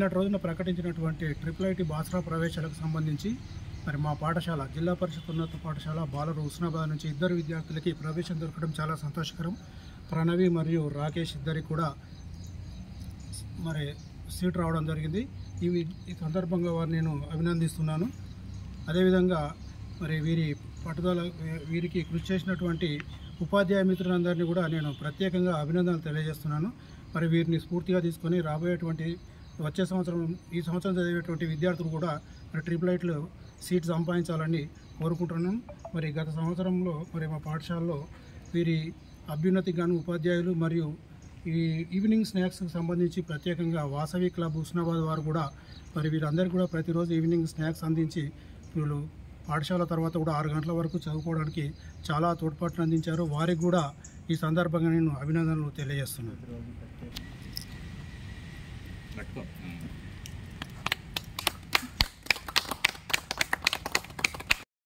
నిన్నటి రోజున ప్రకటించినటువంటి IIIT బాసరా ప్రవేశాలకు సంబంధించి మరి మా పాఠశాల జిల్లా పరిషత్ ఉన్నత పాఠశాల బాలరు హుస్నాబాద్ నుంచి 2 విద్యార్థులకి ప్రవేశం దొరకడం చాలా సంతోషకరం. ప్రణవి మరియు రాకేష్ ఇద్దరికి కూడా మరి సీట్ రావడం జరిగింది. ఈ సందర్భంగా వారిని నేను అభినందిస్తున్నాను. అదేవిధంగా మరి వీరికి కృషి చేసినటువంటి ఉపాధ్యాయ మిత్రులందరినీ కూడా నేను ప్రత్యేకంగా అభినందనలు తెలియజేస్తున్నాను. మరి వీరిని స్ఫూర్తిగా తీసుకొని రాబోయేటువంటి వచ్చే సంవత్సరం ఈ సంవత్సరం చదివేటువంటి విద్యార్థులు కూడా మరి IIITలో సీట్ సంపాదించాలని కోరుకుంటున్నాను. మరి గత సంవత్సరంలో మరి మా పాఠశాలలో వీరి అభ్యున్నతికి గాను ఉపాధ్యాయులు మరియు ఈ ఈవినింగ్ స్నాక్స్కి సంబంధించి ప్రత్యేకంగా వాసవి క్లబ్ హుస్నాబాద్ వారు కూడా మరి వీరందరికీ కూడా ప్రతిరోజు ఈవినింగ్ స్నాక్స్ అందించి వీళ్ళు పాఠశాల తర్వాత కూడా 6 గంటల వరకు చదువుకోవడానికి చాలా తోడ్పాటును అందించారు. వారికి కూడా ఈ సందర్భంగా నేను అభినందనలు తెలియజేస్తున్నాను.